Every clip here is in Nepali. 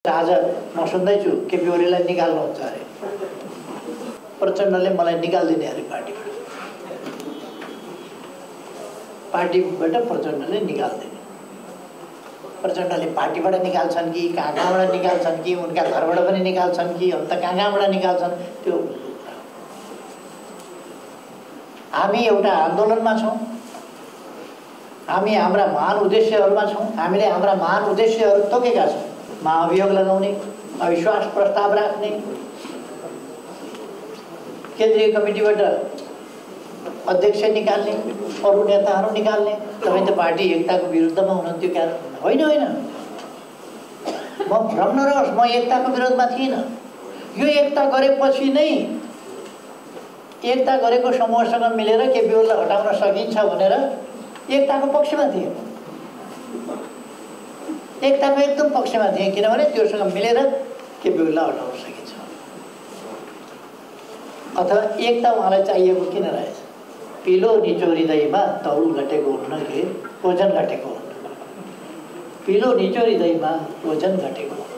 आज म सुन्दैछु केपी ओलीलाई निकाल्नुहुन्छ अरे, प्रचण्डले मलाई निकाल्दिने अरे पार्टीबाट प्रचण्डले निकाल्दिने। प्रचण्डले पार्टीबाट निकाल्छन् कि कहाँबाट निकाल्छन् कि उनका घरबाट पनि निकाल्छन् कि अन्त कहाँबाट निकाल्छन् त्यो हामी एउटा आन्दोलनमा छौँ, हामी हाम्रा महान उद्देश्यहरूमा छौँ, हामीले हाम्रा महान उद्देश्यहरू तोकेका छौँ। महाअभियोग लगाउने, अविश्वास प्रस्ताव राख्ने, केन्द्रीय कमिटीबाट अध्यक्ष निकाल्ने, अरू नेताहरू निकाल्ने। तपाईँ त पार्टी एकताको विरुद्धमा हुनुहुन्थ्यो क्या? होइन होइन, म भ्रम नरहोस्, म एकताको विरोधमा थिइनँ। यो एकता गरेपछि नै एकता गरेको समूहसँग मिलेर केपी ओलीलाई हटाउन सकिन्छ भनेर एकताको पक्षमा थिएँ, एकताको एकदम पक्षमा थिएँ, किनभने त्योसँग मिलेर केपी ओलीलाई हटाउन सकिन्छ। अथवा एकता उहाँलाई चाहिएको किन रहेछ? पिलो निचोरिँदैमा तौल घटेको हुन्न के ओजन घटेको हुन्न, पिलो निचोरिँदैमा ओजन घटेको हुन्न।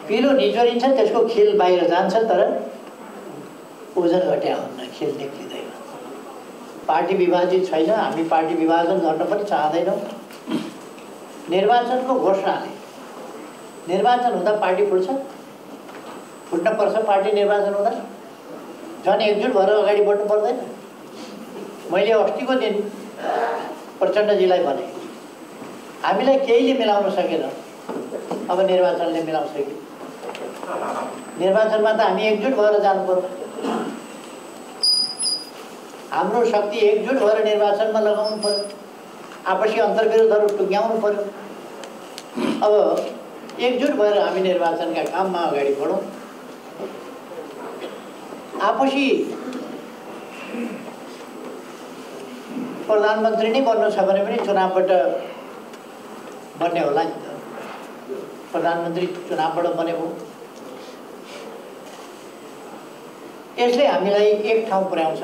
पिलो निचोरिन्छ, त्यसको खिल बाहिर जान्छ, तर ओजन घट्या हुन्न, खिल निक्लिँदैन। पार्टी विभाजित छैन, हामी पार्टी विभाजन गर्न पनि चाहँदैनौँ। निर्वाचनको घोषणाले, निर्वाचन हुँदा पार्टी फुट्छ, फुट्न पर्छ। पार्टी निर्वाचन हुँदा झन् एकजुट भएर अगाडि बढ्नु पर्दैन। मैले अस्तिको दिन प्रचण्डजीलाई भने, हामीलाई केहीले मिलाउन सकेन, अब निर्वाचनले मिलाउँछ कि? निर्वाचनमा त हामी एकजुट भएर जानु पर्छ। हाम्रो शक्ति एकजुट भएर निर्वाचनमा लगाउनु पर्यो, आपसी अन्तर्विरोधहरू टुङ्ग्याउनु पर्यो। अब एकजुट भएर हामी निर्वाचनका काममा अगाडि बढौँ। आपसी प्रधानमन्त्री नै बन्नु छ भने पनि चुनावबाट बन्ने होला नि त। प्रधानमन्त्री चुनावबाट बनेको, यसले हामीलाई एक ठाउँ पुर्याउँछ।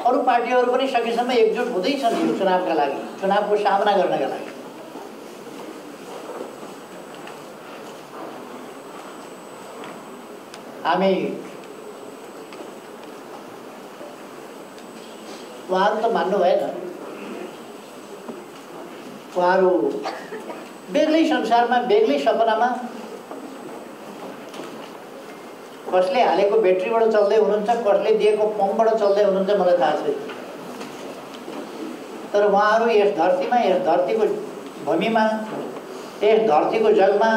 अरू पार्टीहरू पनि सकेसम्म एकजुट हुँदैछन् यो चुनावका लागि, चुनावको सामना गर्नका लागि। हामी उहाँहरू त मान्नु भएन, उहाँहरू बेग्लै संसारमा, बेग्लै सपनामा, कसले हालेको ब्याट्रीबाट चल्दै हुनुहुन्छ, कसले दिएको पम्पबाट चल्दै हुनुहुन्छ, मलाई थाहा छैन। तर उहाँहरू यस धरतीमा, यस धरतीको भूमिमा, यस धरतीको जगमा,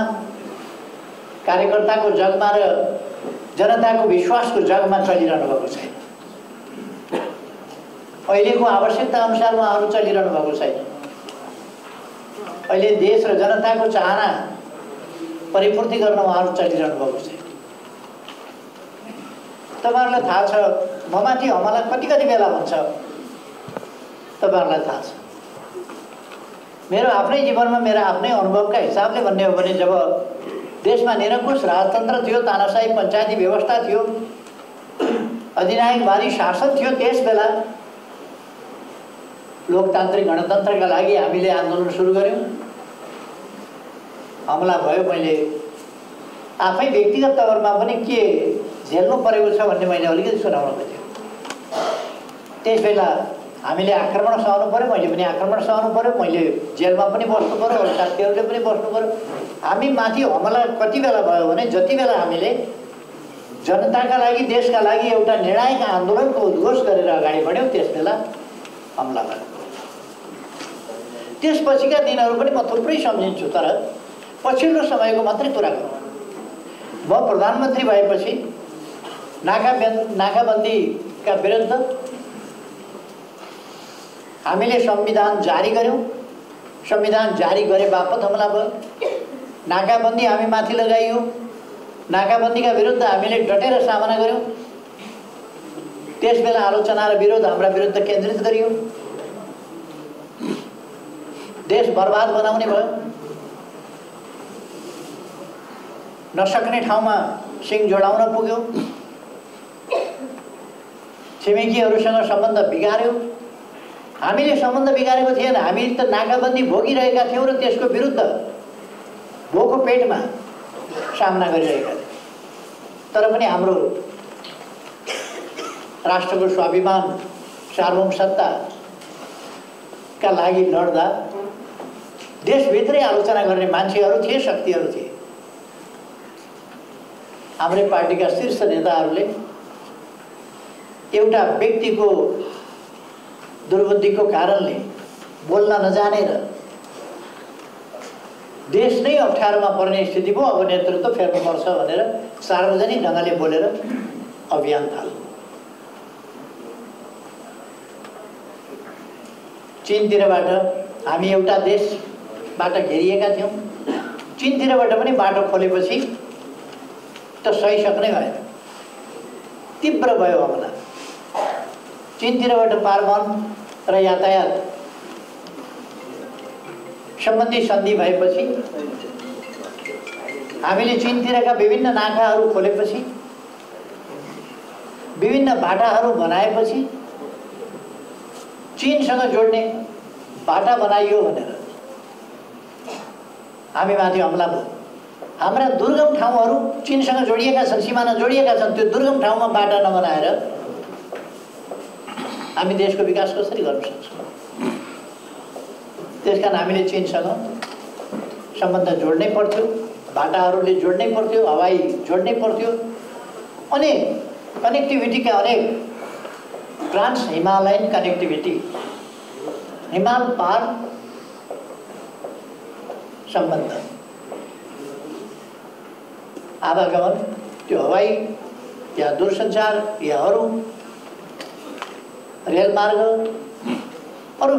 कार्यकर्ताको जगमा र जनताको विश्वासको जगमा चलिरहनु भएको छैन। अहिलेको आवश्यकता अनुसार उहाँहरू चलिरहनु भएको छैन। अहिले देश र जनताको चाहना परिपूर्ति गर्न उहाँहरू चलिरहनु भएको छैन। तपाईहरुलाई थाहा छ ममाथि हमला कति बेला हुन्छ, तपाईहरुलाई थाहा छ। मेरो आफ्नै जीवनमा, मेरो आफ्नै अनुभवका हिसाबले भन्ने हो भने, जब देशमा निरङ्कुश राजतन्त्र थियो, तानाशाही पञ्चायती व्यवस्था थियो, अधिनायकवादी शासन थियो, त्यस बेला लोकतान्त्रिक गणतन्त्रका लागि हामीले आन्दोलन सुरु गर्यौं। हमला भयो। मैले आफै व्यक्तिगत तवरमा पनि के झेल्नु परेको छ भन्ने मैले अलिकति सुनाउन खोजेँ। त्यसबेला हामीले आक्रमण सहनु पर्यो, मैले पनि आक्रमण सहनु पर्यो, मैले जेलमा पनि बस्नु पर्यो, अरू साथीहरूले पनि बस्नु पर्यो। हामी माथि हमला कति बेला भयो भने, जति बेला हामीले जनताका लागि, देशका लागि एउटा निर्णायक आन्दोलनको उद्घोष गरेर अगाडि बढ्यौं, त्यसबेला हमला भयो। त्यसपछिका दिनहरू पनि म थुप्रै सम्झिन्छु, तर पछिल्लो समयको मात्रै कुरा गरौँ। म प्रधानमन्त्री भएपछि नाकाबन्दीका विरुद्ध हामीले संविधान जारी गर्यौं। संविधान जारी गरे बापत हमला भयो। नाकाबन्दी हामी माथि लगाइयो। नाकाबन्दीका विरुद्ध हामीले डटेर सामना गर्यौं। त्यसबेला आलोचना र विरोध हाम्रा विरुद्ध केन्द्रित गरियो। देश बर्बाद बनाउने भयो। नसक्ने ठाउँमा सिङ जोडाउन पुग्यो। छिमेकीहरूसँग सम्बन्ध बिगार्यो। हामीले सम्बन्ध बिगारेको थिएन, हामी त नाकाबन्दी भोगिरहेका थियौँ र त्यसको विरुद्ध भोको पेटमा सामना गरिरहेका थिए। तर पनि हाम्रो राष्ट्रको स्वाभिमान सार्वभौमसत्ताका लागि लड्दा देशभित्रै आलोचना गर्ने मान्छेहरू थिए, शक्तिहरू थिए। हाम्रै पार्टीका शीर्ष नेताहरूले एउटा व्यक्तिको दुर्बुद्धिको कारणले बोल्न नजानेर देश नै अप्ठ्यारोमा पर्ने स्थिति भयो, अब नेतृत्व फेर्नुपर्छ भनेर सार्वजनिक ढङ्गले बोलेर अभियान थाल्यो। चीनतिरबाट हामी एउटा देशबाट घेरिएका थियौँ। चीनतिरबाट पनि बाटो खोलेपछि त सहिसक्नै भएन, तीव्र भयो हमला। चीनतिरबाट पारवन र यातायात सम्बन्धी सन्धि भएपछि, हामीले चीनतिरका विभिन्न नाकाहरू खोलेपछि, विभिन्न बाटाहरू बनाएपछि चीनसँग जोड्ने बाटा बनाइयो भनेर हामी माथि हमला भयो। हाम्रा दुर्गम ठाउँहरू चीनसँग जोडिएका छन्, सीमाना जोडिएका छन्, त्यो दुर्गम ठाउँमा बाटा नबनाएर हामी देशको विकास कसरी गर्न सक्छौँ? त्यसकारण हामीले चीनसँग सम्बन्ध जोड्नै पर्थ्यो, बाटाहरूले जोड्नै पर्थ्यो, हवाई जोड्नै पर्थ्यो। अनेक कनेक्टिभिटीका अनेक ट्रान्स हिमालयन कनेक्टिभिटी, हिमाल पार सम्बन्ध, आवागमन, त्यो हवाई या दूरसञ्चार या अरू रेलमार्ग, अरू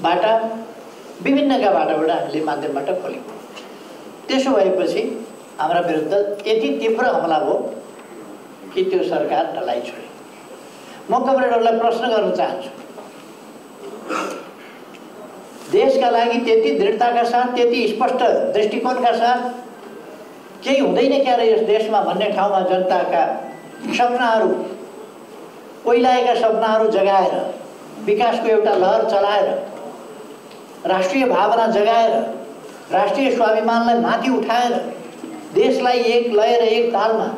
बाटा, विभिन्नका बाटाबाट हामीले माध्यमबाट खोल्यौँ। त्यसो भएपछि हाम्रा विरुद्ध यति तीव्र हमला भयो कि त्यो सरकार ढलाई छोड्यो। म कमरेडहरूलाई प्रश्न गर्न चाहन्छु, देशका लागि त्यति दृढताका साथ, त्यति स्पष्ट दृष्टिकोणका साथ केही हुँदैन क्या र यस देशमा भन्ने ठाउँमा जनताका सपनाहरू, ओइलाएका सपनाहरू जगाएर, विकासको एउटा लहर चलाएर, राष्ट्रिय भावना जगाएर, राष्ट्रिय स्वाभिमानलाई माथि उठाएर, देशलाई एक लय र एक तालमा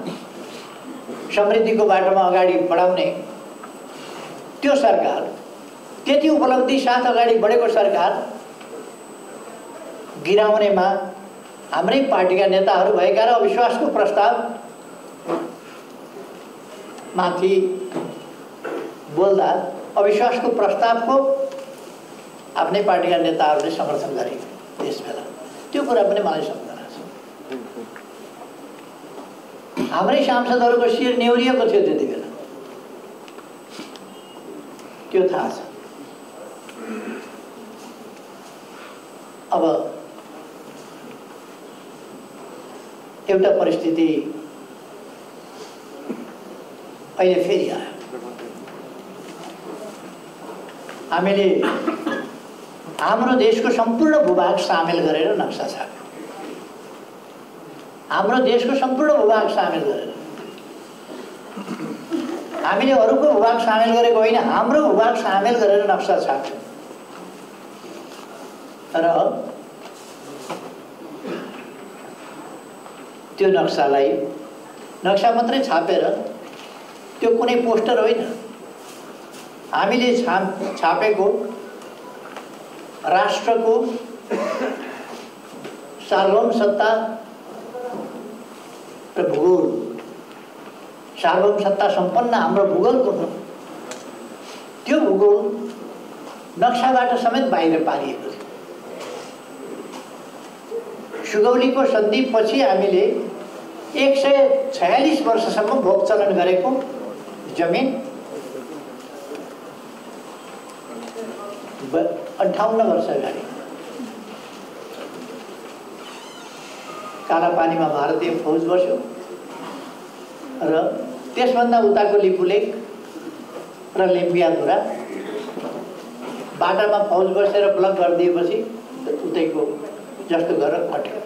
समृद्धिको बाटोमा अगाडि बढाउने त्यो सरकार, त्यति उपलब्धि साथ अगाडि बढेको सरकार गिराउनेमा हाम्रै पार्टीका नेताहरू भएका र अविश्वासको प्रस्ताव माथि बोल्दा अविश्वासको प्रस्तावको आफ्नै पार्टीका नेताहरूले समर्थन गरे त्यसबेला। त्यो कुरा पनि मलाई सम्झना छ। हाम्रै सांसदहरूको शिर नेउरिएको थियो त्यति बेला, त्यो थाहा छ। अब एउटा परिस्थिति अहिले फेरि आयो। हामीले हाम्रो देशको सम्पूर्ण भूभाग सामेल गरेर नक्सा छाप्यौँ। हाम्रो देशको सम्पूर्ण भूभाग सामेल गरेर, हामीले अरूको भूभाग सामेल गरेको होइन, हाम्रो भूभाग सामेल गरेर नक्सा छाप्यौँ। र त्यो नक्सालाई, नक्सा मात्रै छापेर, त्यो कुनै पोस्टर होइन, हामीले छापेको राष्ट्रको सार्वभौम सत्ता र भूगोल, सार्वभौम सत्ता सम्पन्न हाम्रो भूगोलको हो। त्यो भूगोल नक्साबाट समेत बाहिर पारिएको थियो। सुगौलीको सन्धिपछि हामीले 146 वर्षसम्म भोग चलन गरेको जमिन 58 वर्ष अगाडि कालापानीमा भारतीय फौज बस्यो र त्यसभन्दा उताको लिपुलेक र लिम्बियाधुरा बाटामा फौज बसेर ब्लक गरिदिएपछि उतैको जस्तो गरेर हट्यो।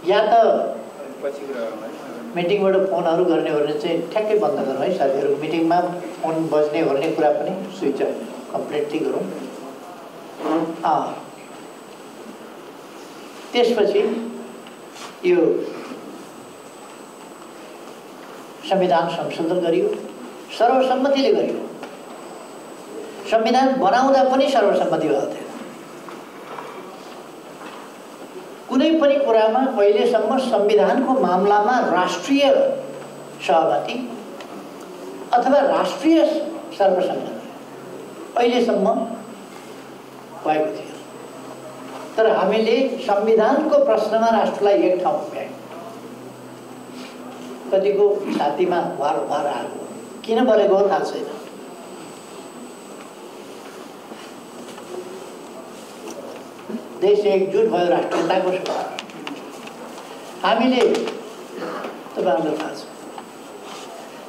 या त मिटिङबाट फोनहरू गर्ने चाहिँ ठ्याक्कै बन्द गरौँ है साथीहरू, मिटिङमा फोन बज्ने गर्ने कुरा पनि स्विच कम्प्लिटली गरौँ। त्यसपछि यो संविधान संशोधन गरियो, सर्वसम्मतिले गरियो। संविधान बनाउँदा पनि सर्वसम्मति भएको थियो। कुनै पनि कुरामा अहिलेसम्म संविधानको मामलामा राष्ट्रिय सहमति अथवा राष्ट्रिय सर्वसम्मति अहिलेसम्म भएको थियो। तर हामीले संविधानको प्रश्नमा राष्ट्रलाई एक ठाउँ पुर्यायौँ। कतिको छातीमा वार आएको, किन बलेको हो थाहा छैन। देश एकजुट भयो राष्ट्रियताको स्वभाव। हामीले तपाईँहरूलाई थाहा छ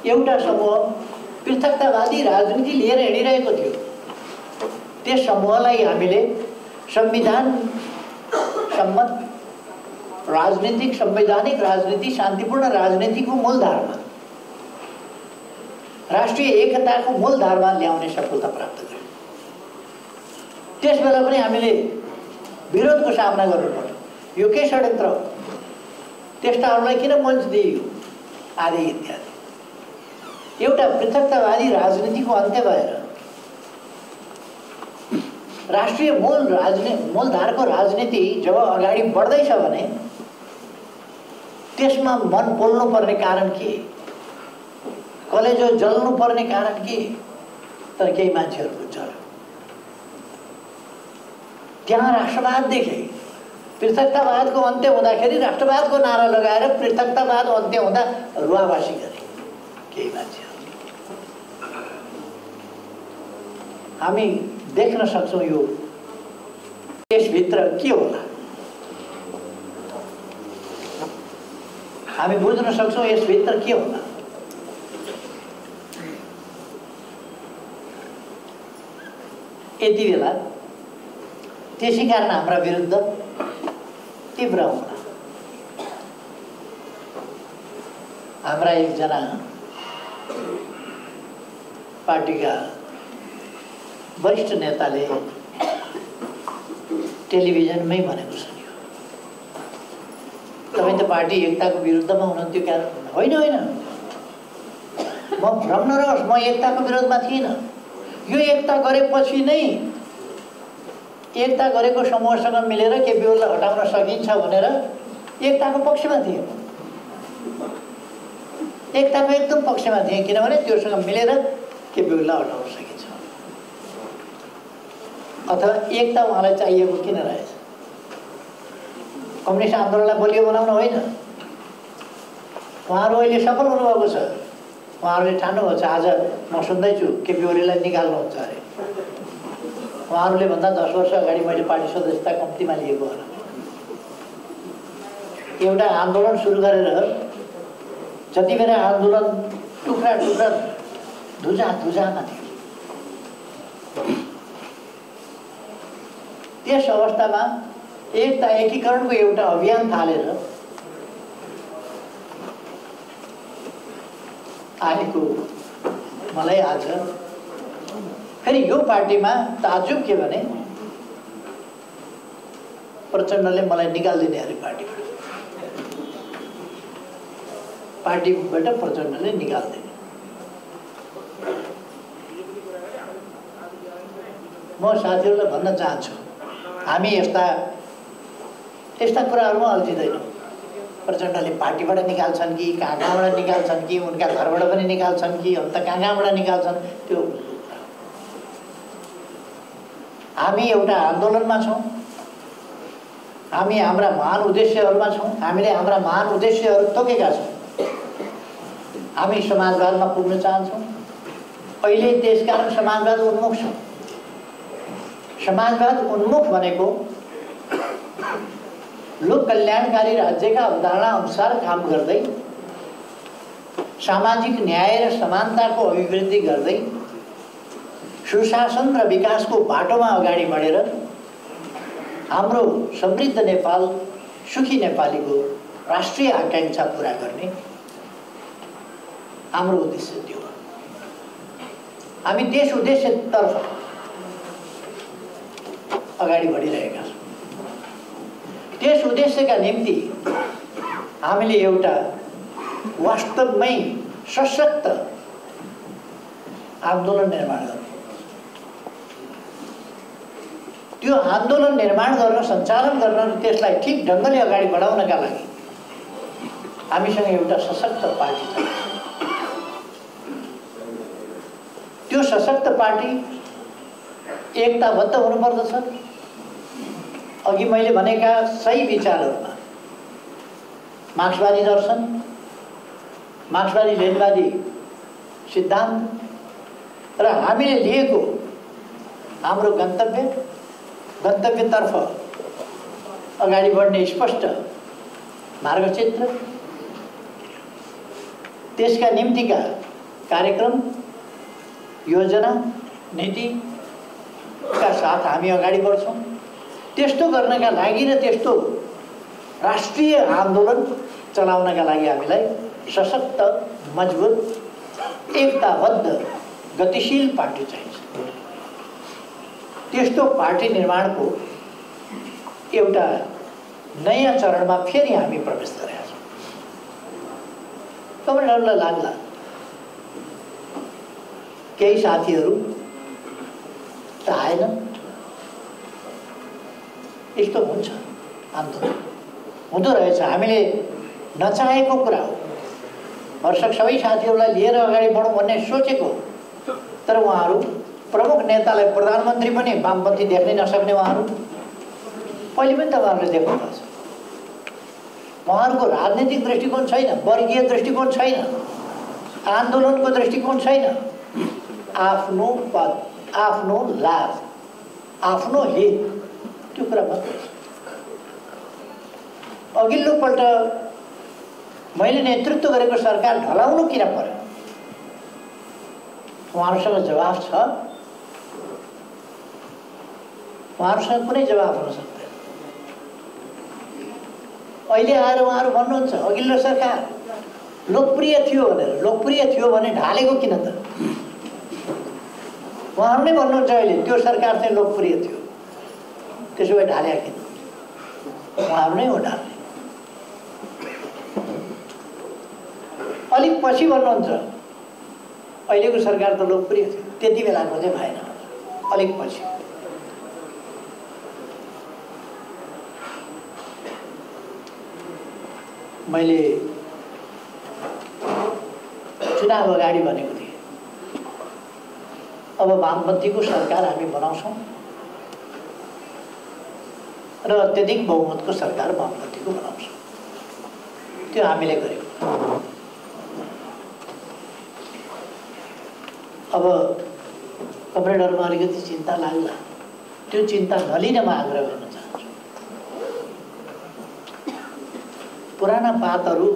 एउटा समूह पृथकतावादी राजनीति लिएर हिँडिरहेको थियो। त्यस समूहलाई हामीले संविधान सम्मत राजनीतिक, संवैधानिक राजनीति, शान्तिपूर्ण राजनीतिको मूलधारमा, राष्ट्रिय एकताको मूलधारमा ल्याउने सफलता प्राप्त गर्यो। त्यसबेला पनि हामीले विरोधको सामना गर्नु पर्यो। यो के षड्यन्त्र हो, त्यस्ताहरूलाई किन मञ्च दिइयो, आदि इत्यादि। एउटा पृथकतावादी राजनीतिको अन्त्य भएर राष्ट्रिय मूलधारको राजनीति जब अगाडि बढ्दैछ भने त्यसमा मन पोल्नु पर्ने कारण के, कलेजो जल्नु पर्ने कारण के? तर केही मान्छेहरूको जल त्यहाँ राष्ट्रवाद देखे। पृथकतावादको अन्त्य हुँदाखेरि राष्ट्रवादको नारा लगाएर पृथकतावाद अन्त्य हुँदा रुवावासी गरे केही मान्छेहरू। हामी देख्न सक्छौँ यो देशभित्र के होला, हामी बुझ्न सक्छौँ यसभित्र के होला। यति बेला त्यसै कारण हाम्रा विरुद्ध तीव्र होला। हाम्रा एकजना पार्टीका वरिष्ठ नेताले टेलिभिजनमै भनेको सुन्यो, तपाईँ त पार्टी एकताको विरुद्धमा हुनुहुन्थ्यो क्या? होइन होइन, म भ्रम नरहोस्, म एकताको विरोधमा थिइनँ। यो एकता गरेपछि नै एकता गरेको समूहसँग मिलेर केपी ओलीलाई हटाउन सकिन्छ भनेर एकताको पक्षमा थिए। एकताको एकदम पक्षमा थिए, किनभने त्योसँग मिलेर केपी ओलीलाई हटाउन सकिन्छ। अथवा एकता उहाँलाई चाहिएको किन रहेछ? कम्युनिस्ट आन्दोलनलाई बलियो बनाउन होइन। उहाँहरू अहिले सफल हुनुभएको छ। उहाँहरूले ठान्नुभएको छ, आज म सुन्दैछु केपी ओलीलाई निकाल्नुहुन्छ अरे। उहाँहरूले भन्दा 10 वर्ष अगाडि मैले पार्टी सदस्यता कम्तीमा लिएको होला। एउटा आन्दोलन सुरु गरेर जति बेला आन्दोलन टुक्रा टुक्रा धुजामा थियो, त्यस अवस्थामा एकता एकीकरणको एउटा अभियान थालेर आएको मलाई आज फेरि यो पार्टीमा ताजुब के भने प्रचण्डले मलाई निकाल्दिने अरे पार्टीबाट प्रचण्डले निकाल्दिने। म साथीहरूलाई भन्न चाहन्छु, हामी यस्ता कुराहरूमा अल्झिँदैनौँ। प्रचण्डले पार्टीबाट निकाल्छन् कि कहाँबाट निकाल्छन् कि उनका घरबाट पनि निकाल्छन् कि अन्त कहाँबाट निकाल्छन्, त्यो हामी एउटा आन्दोलनमा छौँ। हामी हाम्रा महान उद्देश्यहरूमा छौँ। हामीले हाम्रा महान उद्देश्यहरू तोकेका छौँ। हामी समाजवादमा पुग्न चाहन्छौँ। अहिले त्यसकारण समाजवाद उन्मुख छौँ। समाजवाद उन्मुख भनेको लोक कल्याणकारी राज्यका अवधारणा अनुसार काम गर्दै, सामाजिक न्याय र समानताको अभिवृद्धि गर्दै, सुशासन र विकासको बाटोमा अगाडि बढेर हाम्रो समृद्ध नेपाल, सुखी नेपालीको राष्ट्रिय आकांक्षा पूरा गर्ने हाम्रो उद्देश्य त्यो हो। हामी देश उद्देश्यतर्फ अगाडि बढिरहेका छौँ। त्यस उद्देश्यका निम्ति हामीले एउटा वास्तवमै सशक्त आन्दोलन निर्माण गर्नु। त्यो आन्दोलन निर्माण गर्न, सञ्चालन गर्न र त्यसलाई ठिक ढङ्गले अगाडि बढाउनका लागि हामीसँग एउटा सशक्त पार्टी छ। त्यो सशक्त पार्टी एकताबद्ध हुनुपर्दछ। अघि मैले भनेका सही विचारहरूमा मार्क्सवादी दर्शन, मार्क्सवादी लेनिनवादी सिद्धान्त र हामीले लिएको हाम्रो गन्तव्यतर्फ अगाडि बढ्ने स्पष्ट मार्गचित्र, त्यसका निम्तिका कार्यक्रम, योजना, नीतिका साथ हामी अगाडि बढ्छौँ। त्यस्तो गर्नका लागि र त्यस्तो राष्ट्रिय आन्दोलन चलाउनका लागि हामीलाई सशक्त, मजबुत, एकताबद्ध, गतिशील पार्टी चाहिन्छ। त्यस्तो पार्टी निर्माणको एउटा नयाँ चरणमा फेरि हामी प्रवेश गरेका छौँ। तपाईँहरूलाई लाग्ला केही साथीहरू त आएन, यस्तो हुन्छ, आन्दोलन हुँदो रहेछ। हामीले नचाहेको कुरा हो। भरसक सबै साथीहरूलाई लिएर अगाडि बढौँ भन्ने सोचेको, तर उहाँहरू प्रमुख नेतालाई, प्रधानमन्त्री पनि वामपन्थी देख्नै नसक्ने उहाँहरू पहिले पनि तपाईँहरूले देख्नुभएको छ। उहाँहरूको राजनीतिक दृष्टिकोण छैन, वर्गीय दृष्टिकोण छैन, आन्दोलनको दृष्टिकोण छैन। आफ्नो पद, आफ्नो लाभ, आफ्नो हित, त्यो कुरा मात्रै छ। अघिल्लोपल्ट मैले नेतृत्व गरेको सरकार ढलाउनु किन पर्यो? उहाँहरूसँग जवाफ छ? उहाँहरूसँग कुनै जवाफ हुन सक्दैन। अहिले आएर उहाँहरू भन्नुहुन्छ अघिल्लो सरकार लोकप्रिय थियो भनेर। लोकप्रिय थियो भने ढालेको किन त? उहाँहरू नै भन्नुहुन्छ अहिले त्यो सरकार चाहिँ लोकप्रिय थियो, त्यसो भए ढाले किन? उहाँहरू नै हो ढाल्ने। अलिक पछि भन्नुहुन्छ अहिलेको सरकार त लोकप्रिय थियो, त्यति बेलाको चाहिँ भएन, अलिक पछि। मैले चुनाव अगाडि भनेको थिएँ, अब वामपन्थीको सरकार हामी बनाउँछौँ र अत्यधिक बहुमतको सरकार वामपन्थीको बनाउँछौँ। त्यो हामीले गर्यौँ। अब कमरेडहरूमा अलिकति चिन्ता लाग्ला, त्यो चिन्ता नलिन म आग्रह गर्न चाहन्छु। पुराना पातहरू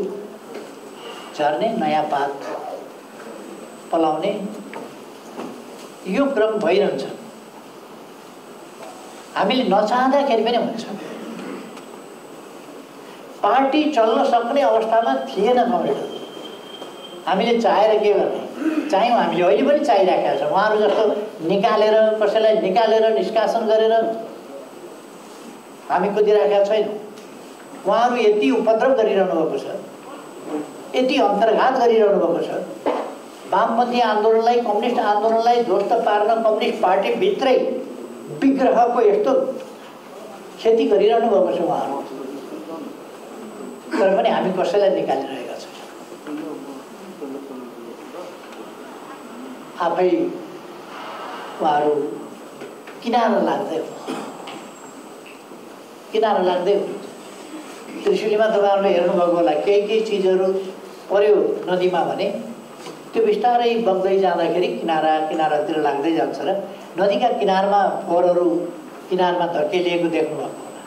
झर्ने, नयाँ पात पलाउने यो क्रम भइरहन्छ। हामीले नचाहँदाखेरि पनि हुन्छ। पार्टी चल्न सक्ने अवस्थामा थिएन कमरेडहरू। हामीले चाहेर के गर्ने? चाह्यौँ, हामीले अहिले पनि चाहिरहेका छौँ। उहाँहरू जस्तो निकालेर, कसैलाई निकालेर निष्कासन गरेर हामी कुदिरहेका छैनौँ। उहाँहरू यति उपद्रव गरिरहनु भएको छ, यति अन्तर्घात गरिरहनु भएको छ। वामपन्थी आन्दोलनलाई, कम्युनिस्ट आन्दोलनलाई ध्वस्त पार्न कम्युनिस्ट पार्टीभित्रै विग्रहको यस्तो क्षति गरिरहनु भएको छ उहाँहरू। तर पनि हामी कसैलाई निकालिरहेका छौँ। आफै उहाँहरू किनारा लाग्दै हुनुहुन्छ। त्रिशुलीमा तपाईँहरूले हेर्नुभएको होला, केही चिजहरू पर्यो नदीमा भने त्यो बिस्तारै बग्दै जाँदाखेरि किनारातिर लाग्दै जान्छ र नदीका किनारमा फोहोरहरू किनारमा धकेलिएको देख्नुभएको होला।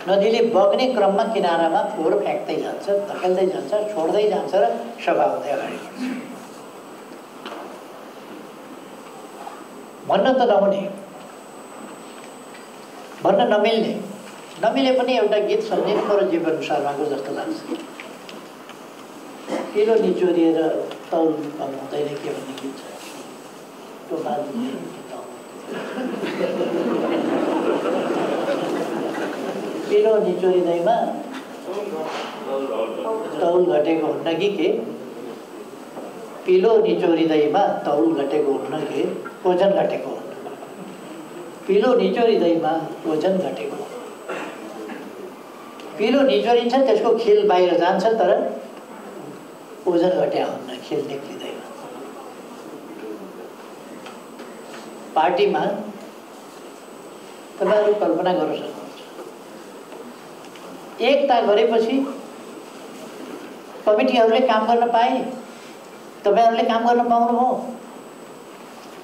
नदीले बग्ने क्रममा किनारामा फोहोर फ्याँक्दै जान्छ, धकेल्दै जान्छ, छोड्दै जान्छ र सफा हुँदै अगाडि बढ्छ। भन्न त नहुने, भन्न नमिले पनि एउटा गीत सम्झिनु पर्यो जीवन शर्माको जस्तो लाग्छ। किलो निचोरिएर तौल कम हुँदैन के भन्ने गीत छ। त्यो बात पिलो निचोरिँदैमा तौल घटेको हुन्न कि के? पिलो निचोरिँदैमा तौल घटेको हुन्न के? ओजन घटेको हुन्न। पिलो निचोरिँदैमा ओजन घटेको। पिलो निचोरिन्छ, त्यसको खिल बाहिर जान्छ, तर ओजन घट्या हुन्न, खिल निक्लिँदैन। पार्टीमा तपाईँहरू कल्पना गर्न सक्नुहुन्छ, एकता गरेपछि कमिटीहरूले काम गर्न पाए, तपाईँहरूले काम गर्न पाउनुभयो,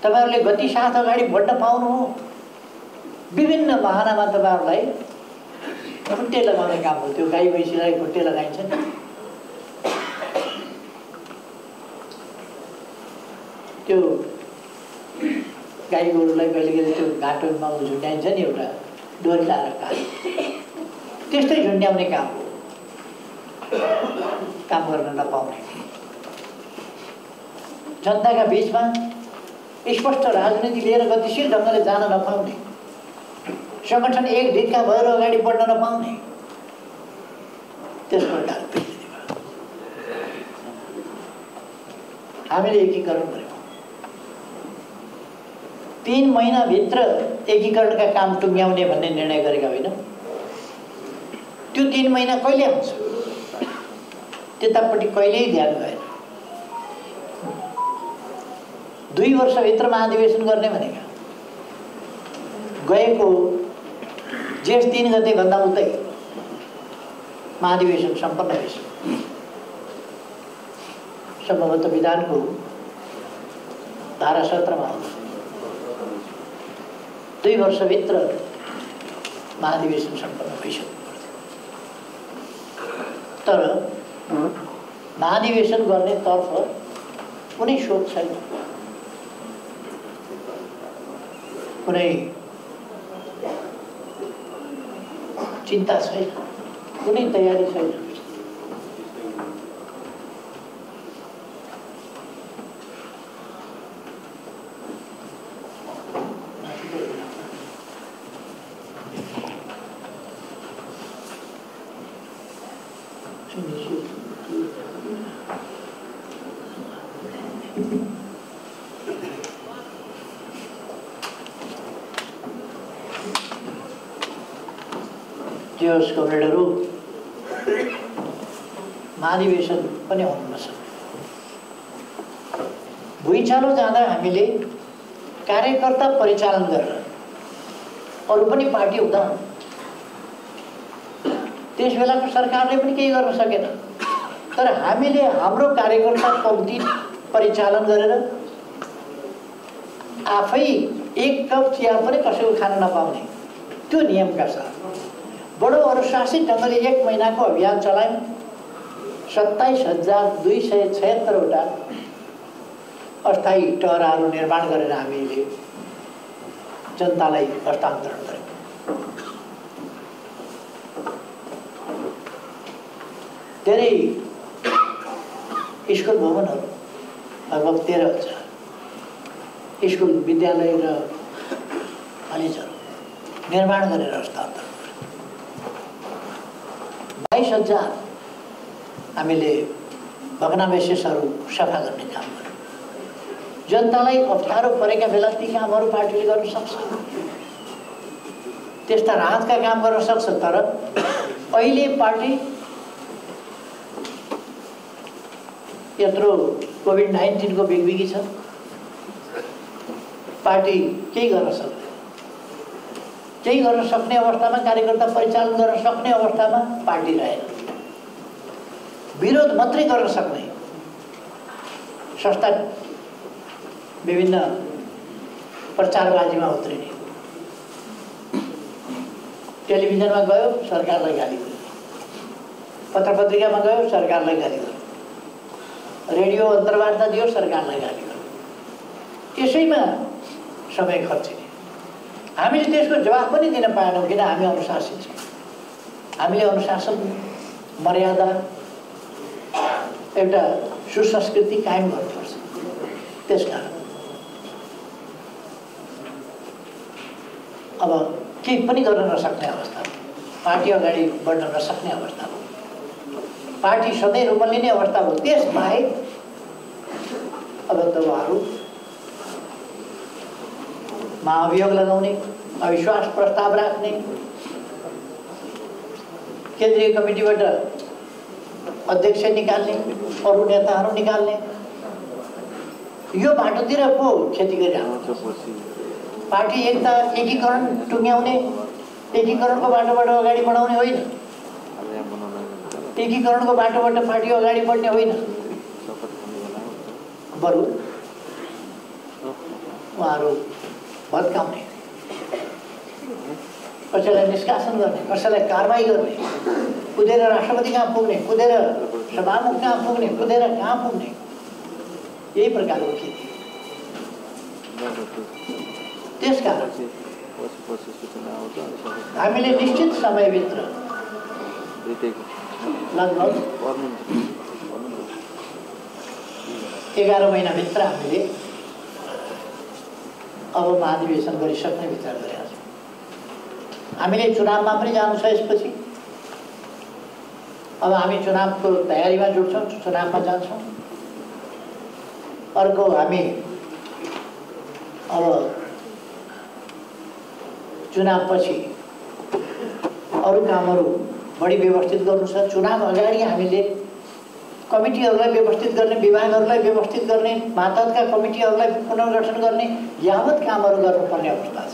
तपाईँहरूले गति साथ अगाडि बढ्न पाउनुभयो। विभिन्न बहानामा तपाईँहरूलाई खुट्टे लगाउने काम हो। त्यो गाई भैँसीलाई खुट्टे लगाइन्छ नि, त्यो गाई गोरुलाई कहिले कहिले त्यो घाटोमा झुन्ड्याइन्छ नि, एउटा डोरी लाएर काट्छ, त्यस्तै झुन्ड्याउने काम हो। काम गर्न नपाउने, जनताका बिचमा स्पष्ट राजनीति लिएर गतिशील ढङ्गले जान नपाउने, संगठन एक ढिक्का भएर अगाडि बढ्न नपाउने, त्यस प्रकार हामीले एकीकरण गर्यौँ। 3 महिनाभित्र एकीकरणका काम टुङ्ग्याउने भन्ने निर्णय गरेका होइन। त्यो 3 महिना कहिले आउँछ त्यतापट्टि कहिल्यै ध्यान गएन। 2 वर्षभित्र महाधिवेशन गर्ने भनेका, गएको जेठ 3 गते भन्दा उतै महाधिवेशन सम्पन्न भइसक्यो। सम्भवतः विधानको धारा 17 मा 2 वर्षभित्र महाधिवेशन सम्पन्न भइसक्यो। तर महाधिवेशन गर्ने तर्फ कुनै सोच छैन, कुनै चिन्ता छैन, कुनै तयारी छैन। जोस् कमरेडहरू, महाधिवेशन पनि हुन नसक्यो। भुइँचालो जाँदा हामीले कार्यकर्ता परिचालन गरेर अरू पनि पार्टी हुँदा त्यस बेलाको सरकारले पनि केही गर्न सकेन। तर हामीले हाम्रो कार्यकर्ता पङ्क्ति परिचालन गरेर आफै एक कप चिया पनि कसैको खान नपाउने त्यो नियमका साथ बडो अनुशासित ढङ्गले 1 महिनाको अभियान चलायौँ। 27,276 वटा अस्थायी टहराहरू निर्माण गरेर हामीले जनतालाई हस्तान्तरण गर्यौँ। धेरै स्कुल भवनहरू लगभग 13,000 स्कुल विद्यालय र कलेजहरू निर्माण गरेर हस्तान्तरण 22,000 हामीले भग्नावशेषहरू सफा गर्ने काम गर्यौँ। जनतालाई अप्ठ्यारो परेका बेला ती कामहरू पार्टीले गर्न सक्छ, त्यस्ता राहतका काम गर्न सक्छ। तर अहिले पार्टी यत्रो कोभिड-19 को बिगबिगी छ, पार्टी केही गर्न सक्दैन। केही गर्न सक्ने अवस्थामा, कार्यकर्ता परिचालन गर्न सक्ने अवस्थामा पार्टी रहेन। विरोध मात्रै गर्न सक्ने संस्था विभिन्न प्रचारबाजीमा उत्रिने, टेलिभिजनमा गयो सरकारलाई गाली गर्यो, पत्रपत्रिकामा गयो सरकारलाई गाली गर्यो, रेडियो अन्तर्वार्ता दियो सरकारलाई गाली गर्यो, यसैमा समय खर्चिने। हामीले त्यसको जवाफ पनि दिन पाएनौँ, किन हामी अनुशासित छौँ। हामीले अनुशासन, मर्यादा, एउटा सुसंस्कृति कायम गर्नुपर्छ। त्यसकारण अब केही पनि गर्न नसक्ने अवस्था, पार्टी अगाडि बढ्न नसक्ने अवस्था हो, पार्टी सधैँ रुमल्लिने अवस्था हो। त्यसबाहेक अब त उहाँहरू महाभियोग लगाउने, अविश्वास प्रस्ताव राख्ने, केन्द्रीय कमिटीबाट अध्यक्ष निकाल्ने, अरू नेताहरू निकाल्ने, यो बाटोतिर पो खेती गरिरहेको छ। पार्टी एकता एकीकरण टुङ्ग्याउने, एकीकरणको बाटोबाट अगाडि बढाउने होइन, एकीकरणको बाटोबाट पार्टी अगाडि बढ्ने होइन, बरु उहाँहरू भत्काउने, कसैलाई निष्कासन गर्ने, कसैलाई कारवाही गर्ने, कुदेर राष्ट्रपति कहाँ पुग्ने, कुदेर सभामुख कहाँ पुग्ने, कुदेर कहाँ पुग्ने, यही प्रकारको खेती। त्यसकारण हामीले निश्चित समयभित्र लगभग 11 महिनाभित्र हामीले अब महाधिवेशन गरिसक्ने विचार गरेका छौँ। हामीले चुनावमा पनि जानु छ यसपछि। अब हामी चुनावको तयारीमा जुट्छौँ, चुनावमा जान्छौँ। अर्को हामी अब चुनावपछि अरू कामहरू बढी व्यवस्थित गर्नु छ। चुनाव अगाडि हामीले कमिटीहरूलाई व्यवस्थित गर्ने, विभागहरूलाई व्यवस्थित गर्ने, मातहतका कमिटीहरूलाई पुनर्गठन गर्ने, यावत कामहरू गर्नुपर्ने अवस्था छ।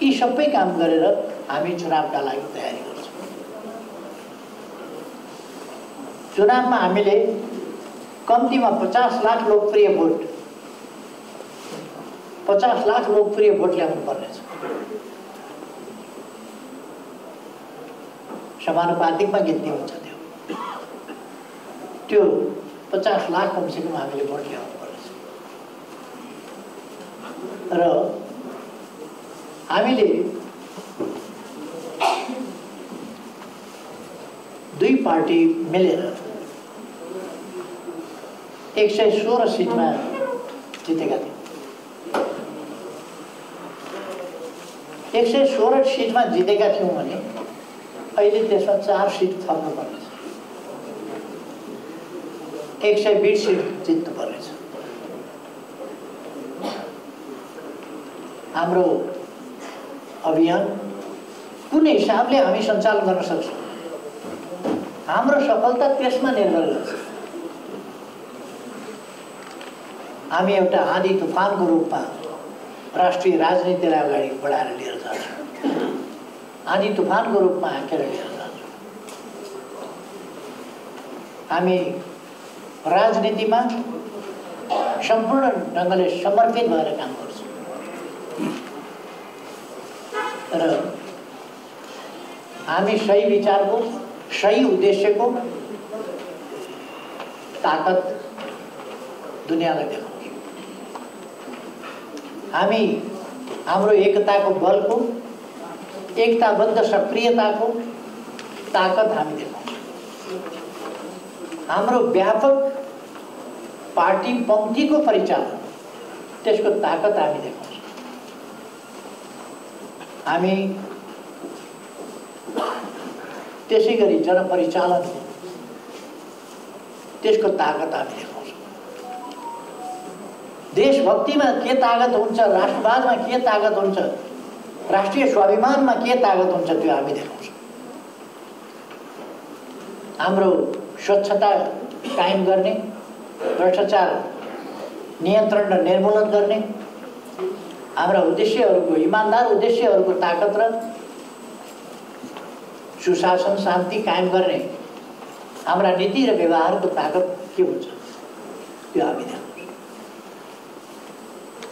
यी सबै काम गरेर हामी चुनावका लागि तयारी गर्छौँ। चुनावमा हामीले कम्तीमा 50 लाख लोकप्रिय भोट, 50 लाख लोकप्रिय भोट ल्याउनु पर्नेछ। समानुपातिकमा गिन्ती हुन्छ त्यो 50 लाख कमसेकम हामीले भोट ल्याउनु पर्नेछ। र हामीले दुई पार्टी मिलेर 116 सिटमा जितेका थियौँ। 116 सिटमा जितेका थियौँ भने अहिले त्यसमा 4 सिट थप्नु पर्नेछ, 120 सिट जित्नु पर्नेछ। हाम्रो अभियान कुन हिसाबले हामी सञ्चालन गर्न सक्छौँ, हाम्रो सफलता त्यसमा निर्भर गर्छ। हामी एउटा आँधी तुफानको रूपमा राष्ट्रिय राजनीतिलाई अगाडि बढाएर लिएर जान्छौँ, आँधी तुफानको रूपमा हाँकेर लिएर जान्छौँ। हामी राजनीतिमा सम्पूर्ण ढङ्गले समर्पित भएर काम गर्छौँ र हामी सही विचारको, सही उद्देश्यको ताकत दुनियाँलाई देखाउँछौँ। हामी हाम्रो एकताको बलको, एकताबद्ध सक्रियताको ताकत हामी देखाउँछौँ। हाम्रो व्यापक पार्टी पंक्तिको परिचालन, त्यसको ताकत हामी देखाउँछौँ। हामी त्यसै गरी जनपरिचालन, त्यसको ताकत हामी देखाउँछौँ। देशभक्तिमा के ताकत हुन्छ, राष्ट्रवादमा के ताकत हुन्छ, राष्ट्रिय स्वाभिमानमा के ताकत हुन्छ, त्यो हामी देखाउँछौँ। हाम्रो स्वच्छता कायम गर्ने, भ्रष्टाचार नियन्त्रण र निर्मूलन गर्ने, हाम्रा उद्देश्यहरूको, इमानदार उद्देश्यहरूको ताकत र सुशासन शान्ति कायम गर्ने हाम्रा नीति र व्यवहारको ताकत के हुन्छ, त्यो हामी देखाउँछौँ।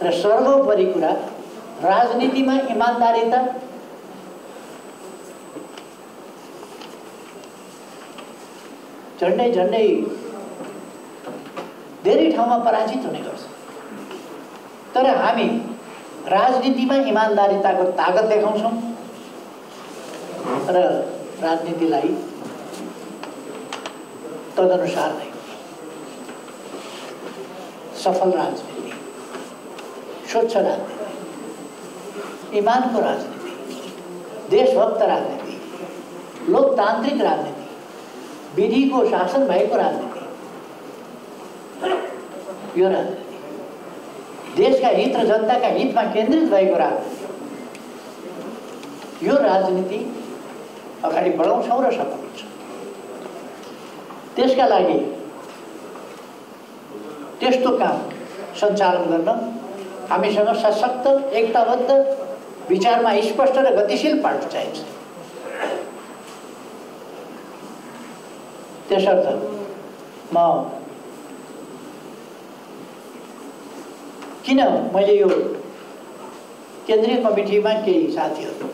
र सर्वोपरि कुरा राजनीतिमा इमानदारिता, झन्डै झन्डै धेरै ठाउँमा पराजित हुने गर्छ, तर हामी राजनीतिमा इमानदारिताको ताकत देखाउँछौँ र राजनीतिलाई तदनुसार नै सफल राजनीति, स्वच्छ राजनीति, इमानको राजनीति, देशभक्त राजनीति, लोकतान्त्रिक राजनीति, विधिको शासन भएको राजनीति, यो राजनीति देशका हित र जनताका हितमा केन्द्रित भएको राजनीति, यो राजनीति अगाडि बढाउँछौँ र सफल हुन्छ। त्यसका लागि त्यस्तो काम सञ्चालन गर्न हामीसँग सशक्त, एकताबद्ध, विचारमा स्पष्ट र गतिशील पार्टी चाहिन्छ। त्यसर्थ म किन मैले यो केन्द्रीय कमिटीमा केही साथीहरू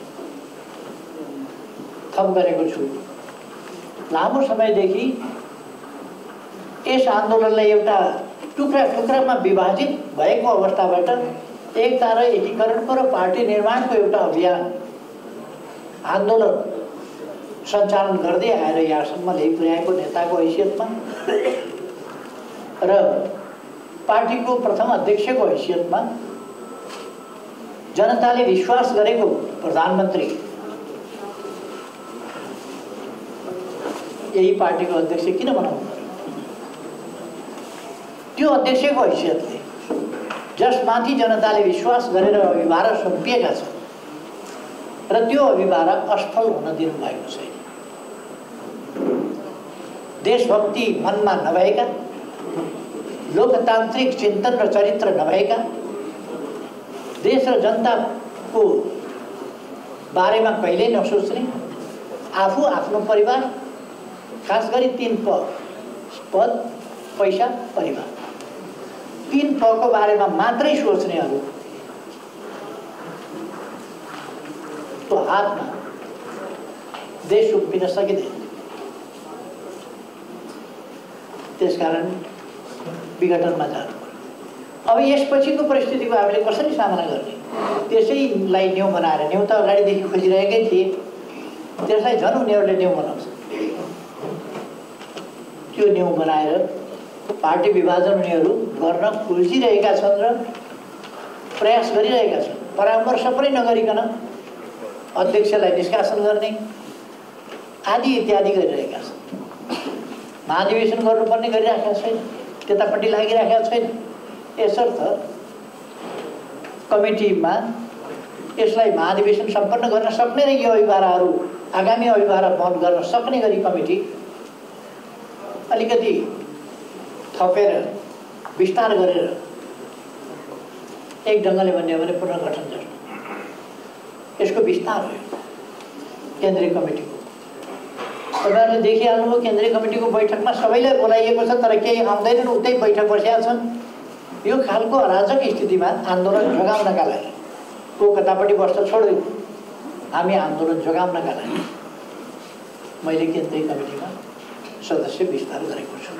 थप गरेको छु, लामो समयदेखि यस आन्दोलनलाई एउटा टुक्रा टुक्रामा विभाजित भएको अवस्थाबाट एकता र एकीकरणको र पार्टी निर्माणको एउटा अभियान आन्दोलन सञ्चालन गर्दै आएर यहाँसम्म ल्याइपुर्याएको नेताको हैसियतमा र पार्टीको प्रथम अध्यक्षको हैसियतमा जनताले विश्वास गरेको प्रधानमन्त्री यही पार्टीको अध्यक्ष किन बनाउनु पर्यो? त्यो अध्यक्षको हैसियतले जसमाथि जनताले विश्वास गरेर अभिभारा सुम्पिएका छन् र त्यो अभिभारा असफल हुन दिनुभएको छैन। देशभक्ति मनमा नभएका, लोकतान्त्रिक चिन्तन र चरित्र नभएका, देश र जनताको बारेमा कहिल्यै नसोच्ने, आफू आफ्नो परिवार, खास गरी 3 पद, पैसा, परिवार, 3 पको बारेमा मात्रै सोच्नेहरू तो हातमा देश उभिन सकिँदैन। त्यसकारण विघटनमा जानु पर्यो। अब यसपछिको परिस्थितिको हामीले कसरी सामना गर्ने? त्यसैलाई न्यू बनाएर, न्यू त अगाडिदेखि खोजिरहेकै थिए, त्यसलाई झन् उनीहरूले न्यू बनाउँछ। त्यो न्यू बनाएर पार्टी विभाजन उनीहरू गर्न खोजिरहेका छन् र प्रयास गरिरहेका छन्। परामर्श पनि नगरिकन अध्यक्षलाई निष्कासन गर्ने आदि इत्यादि गरिरहेका छन्। महाधिवेशन गर्नुपर्ने गरिरहेका छैन, त्यतापट्टि लागिरहेका छैन। यसर्थ कमिटीमा यसलाई महाधिवेशन सम्पन्न गर्न सक्ने र यो अभिभाराहरू आगामी अभिभारा बन्द गर्न सक्ने गरी कमिटी अलिकति थपेर विस्तार गरेर एक ढङ्गले भन्यो भने पुनर्गठन जस्तो यसको विस्तार हो केन्द्रीय कमिटीको। तपाईँहरूले देखिहाल्नुभयो केन्द्रीय कमिटीको बैठकमा सबैलाई बोलाइएको छ, तर केही आउँदैनन्, उतै बैठक बसेका छन्। यो खालको अराजक स्थितिमा आन्दोलन जोगाउनका लागि को कतापट्टि बस्छ छोड्दै हामी आन्दोलन जोगाउनका लागि मैले केन्द्रीय कमिटीमा सदस्य विस्तार गरेको छु।